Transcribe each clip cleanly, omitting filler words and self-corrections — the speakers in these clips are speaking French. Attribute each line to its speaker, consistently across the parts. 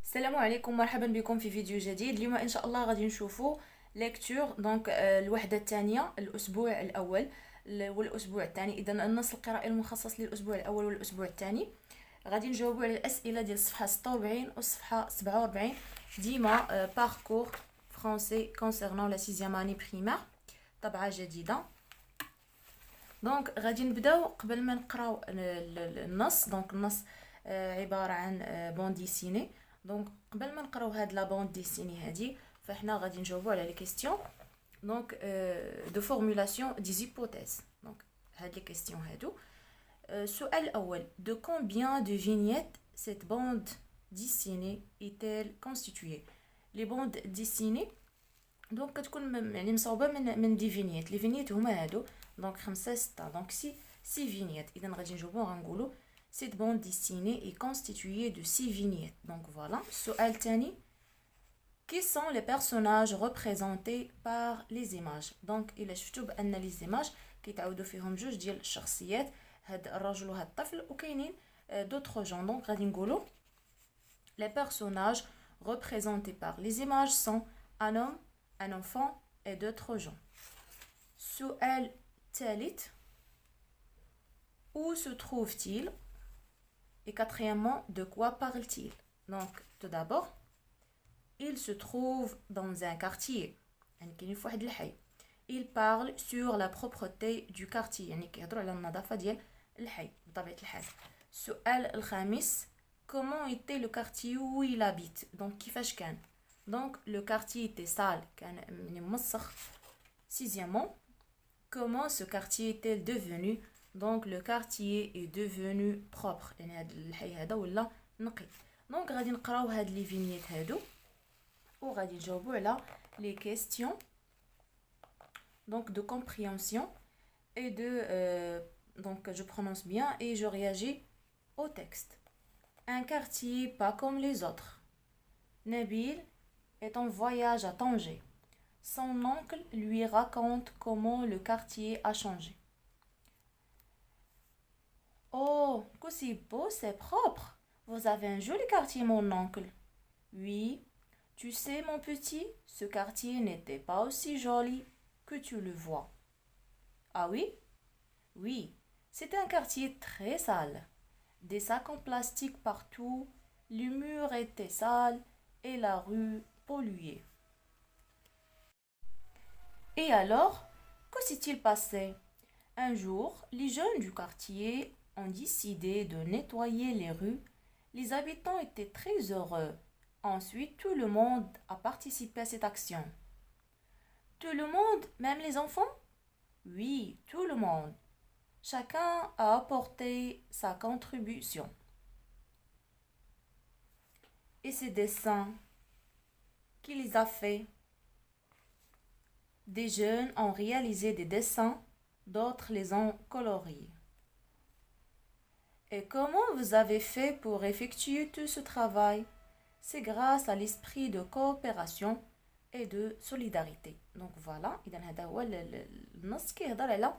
Speaker 1: السلام عليكم، مرحبا بكم في فيديو جديد. اليوم ان شاء الله غادي نشوفوا ليكتور دونك الوحده الثانيه الاسبوع الاول والاسبوع الثاني. اذا النص القرائي المخصص للاسبوع الاول والاسبوع الثاني. غادي نجاوبوا على الاسئله ديال الصفحه 46 والصفحه 47 ديما باركور فرونسي كونسيرنون لا 6 اني بريمير، طبعه جديده. دونك غادي نبداو قبل ما نقراو النص. دونك النص عباره عن بون ديسيني. دونك قبل ما نقراو هاد لا بوند ديسيني هادي فاحنا غادي نجاوبوا على لي كيسيون دونك دو فورمولاسيون دي زيبوتيز. دونك هاد لي كيسيون هادو. السؤال الاول: دو كومبيان دو فينييت سيت بوند ديسيني ايتيل كونستيتوي؟ لي بوند ديسيني دونك كتكون يعني مصوبه من دي فينييت. لي فينييت هما هادو، دونك 5 6. دونك سي فينييت. اذا غادي نجاوبو غنقولو cette bande dessinée est constituée de 6 vignettes. Donc voilà. السؤال الثاني: qui sont les personnages représentés par les images؟ donc إلا شفتوا بأن les images كيتعاودوا فيهم جوج ديال الشخصيات، هاد الرجل وهاد الطفل، وكاينين d'autres gens. donc غادي نقولوا les personnages représentés par les images sont un homme, un enfant et d'autres gens. السؤال الثالث: où se trouve-t-il؟ et quatrièmement, de quoi parle-t-il? donc tout d'abord, il se trouve dans un quartier. يعني كاين في واحد الحي. il parle sur la propreté du quartier. يعني كيهضروا على النظافه ديال الحي بطبيعه الحال. السؤال الخامس: comment était le quartier où il habite؟ donc كيفاش كان؟ donc le quartier était sale. كان يعني مسخ. sixièmement, comment ce quartier est-il devenu؟ donc le quartier est devenu propre. يعني هذا الحي هذا ولا نقي. donc غادي نقراو هاد لي فينييت هادو وغادي نجاوبوا على les questions donc de compréhension et de donc je prononce bien et je réagis au texte. Un quartier pas comme les autres. Nabil est en voyage à Tanger. Son oncle lui raconte comment le quartier a changé. Oh, que c'est beau, c'est propre. Vous avez un joli quartier, mon oncle. Oui, tu sais, mon petit, ce quartier n'était pas aussi joli que tu le vois. Ah oui? Oui, c'était un quartier très sale. Des sacs en plastique partout, les murs étaient sales et la rue polluée. Et alors, que s'est-il passé? Un jour, les jeunes du quartier ont décidé de nettoyer les rues. Les habitants étaient très heureux. Ensuite, tout le monde a participé à cette action. Tout le monde, même les enfants? Oui, tout le monde. Chacun a apporté sa contribution. Et ces dessins, qui les a faits? Des jeunes ont réalisé des dessins, d'autres les ont coloriés. Et comment vous avez fait pour effectuer tout ce travail? C'est grâce à l'esprit de coopération et de solidarité. donc voilà. اذا هذا هو النص كيهضر على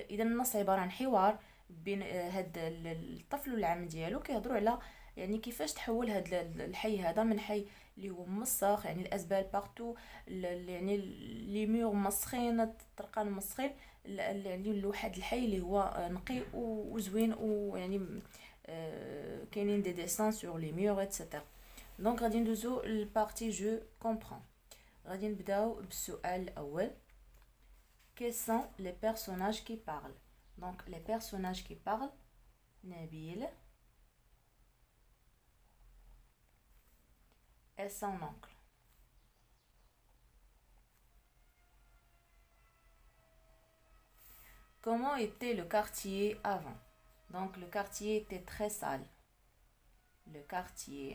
Speaker 1: اذا النص عباره عن حوار بين هاد الطفل والعم ديالو، كيهضروا على يعني كيفاش تحول هاد الحي هذا من حي اللي هو مسخ، يعني الازبال بارتو، يعني لي مور مسخين، الطرقان مسخين، يعني لواحد الحي اللي هو نقي وزوين، ويعني كاينين دي ديسان سور لي مور ايتترا. دونك غادي ندوزو للبارتي جو كومبرون. غادي نبداو بالسؤال الاول: quels sont les personnages qui parlent؟ donc les personnages qui parlent: Nabil et son oncle. Comment était le quartier avant? donc le quartier était très sale. Le quartier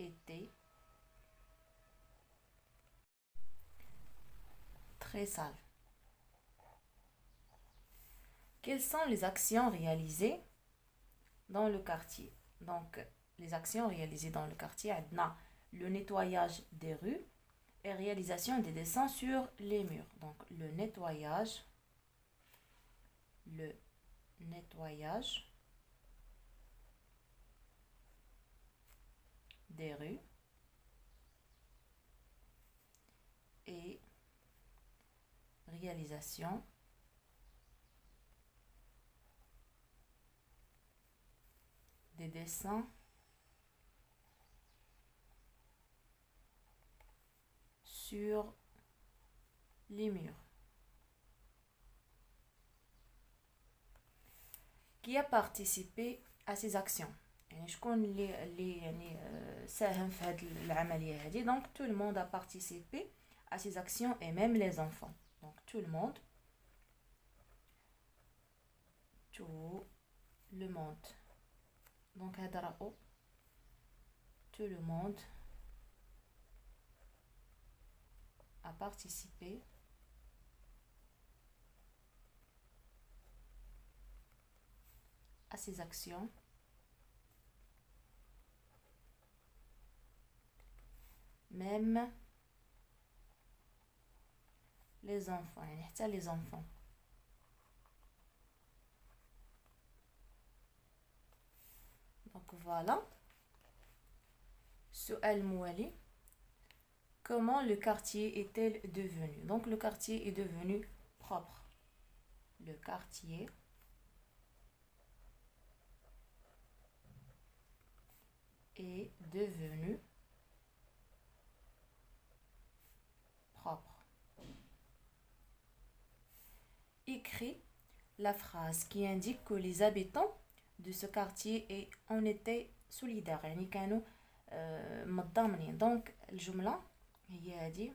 Speaker 1: était très sale. Quelles sont les actions réalisées dans le quartier? donc les actions réalisées dans le quartier: le nettoyage des rues et réalisation des dessins sur les murs. donc le nettoyage des rues et réalisation des dessins sur les murs. Qui a participé à ces actions؟ يعني شكون اللي يعني ساهم في هذه العملية هذه. Donc tout le monde a participé à ces actions et même les enfants. Donc tout le monde donc هذا راهو tout le monde a participé à ces actions même les enfants. يعني حتى les enfants. Donc voilà. سؤال موالي. Comment le quartier est-il devenu? Donc le quartier est devenu propre. Le quartier est devenu propre. Écrit la phrase qui indique que les habitants de ce quartier en étaient solidaires. يعني كانوا متضامنين. Donc الجملة هي هذه.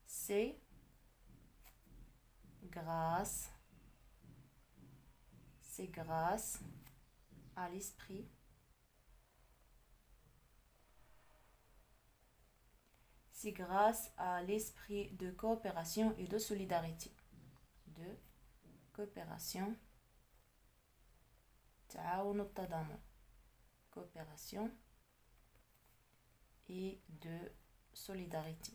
Speaker 1: C'est grâce à l'esprit de coopération et de solidarité. تعاون التضامن. Coopération et de solidarité.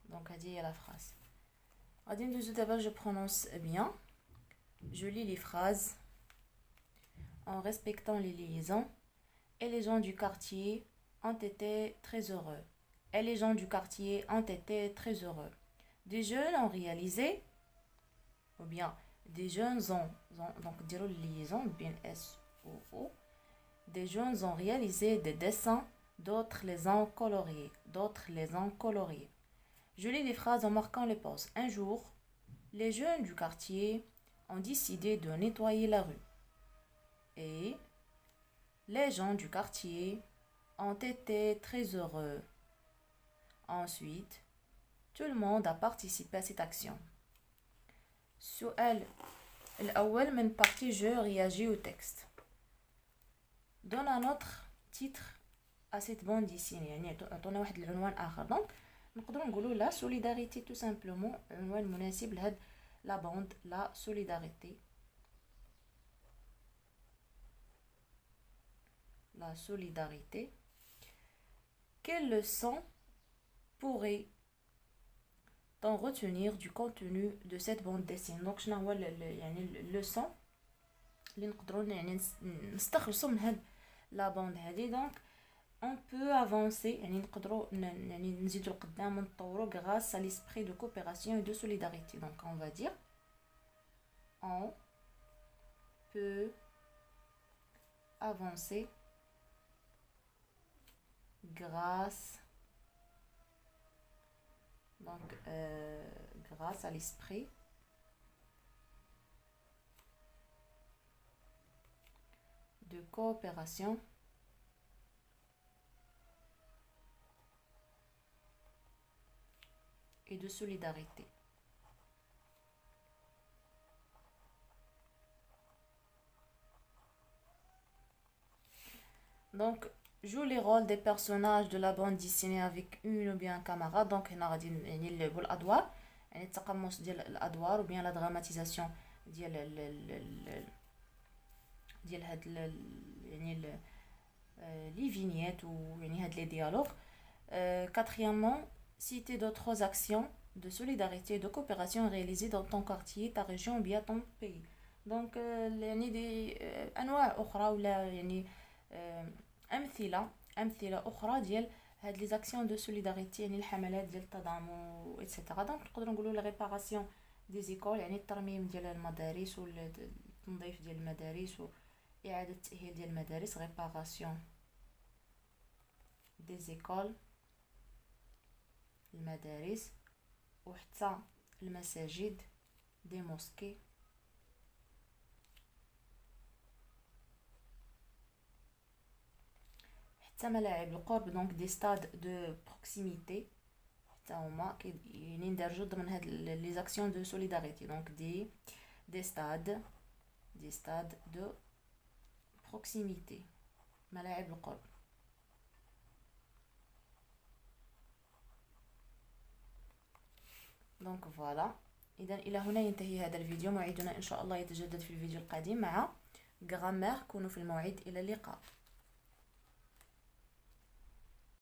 Speaker 1: Donc, à dire la phrase. D'abord, je prononce bien. Je lis les phrases en respectant les liaisons. Et les gens du quartier ont été très heureux. Et les gens du quartier ont été très heureux. Des jeunes ont réalisé, ou bien des jeunes donc dire liaison, bien S-O-O. Des jeunes ont réalisé des dessins, d'autres les ont coloriés. Je lis les phrases en marquant les pauses. Un jour, les jeunes du quartier ont décidé de nettoyer la rue. Et les gens du quartier ont été très heureux. Ensuite, tout le monde a participé à cette action. السؤال الأول من partie je réagis au texte. Donne un autre titre à cette bande dessinée. يعني أعطونا واحد العنوان آخر. Donc نقدروا نقولوا la solidarité tout simplement. عنوان مناسب لهاد la bande la solidarité. La solidarité. Quelle leçon pourrait-on retenir du contenu de cette bande dessinée? Donc شنو هو يعني leçon اللي نقدروا يعني نستخلصوا من هاد la bande هذه. donc on peut avancer يعني نقدروا يعني نزيدوا لقدام ونطوروا grâce à l'esprit de coopération et de solidarité. donc on va dire on peut avancer grâce à l'esprit de coopération et de solidarité. Donc joue les rôles des personnages de la bande dessinée avec une ou bien un camarade. donc هنا غادي يعني نلعبوا الادوار يعني التقمص ديال الادوار ou bien la dramatisation ديال هاد يعني les vignettes ou يعني هاد les dialogues. Quatrièmement, citer d'autres actions de solidarité de coopération réalisée dans ton quartier ta région ou bien ton pays. دونك يعني دي انواع اخرى ولا يعني امثله اخرى ديال هاد لي زاكسيون دو سوليداريتي، يعني الحملات ديال التضامن ايتترا. دونك نقدروا نقولوا لا ريباراسيون دي زيكول، يعني الترميم ديال المدارس والتنظيف ديال المدارس واعاده التاهيل ديال المدارس، ريباراسيون دي زيكول المدارس، وحتى المساجد دي موسكي، حتى ملاعب القرب دونك دي ستاد دو بروكسيميتي، حتى هما يعني ندرجو ضمن هاد لي زاكسيون دو سوليداريتي. دونك دي ستاد دو بروكسيميتي، ملاعب القرب. دونك فوالا، اذا الى هنا ينتهي هذا الفيديو. موعدنا ان شاء الله يتجدد في الفيديو القادم مع غرامير. كونوا في الموعد، الى اللقاء.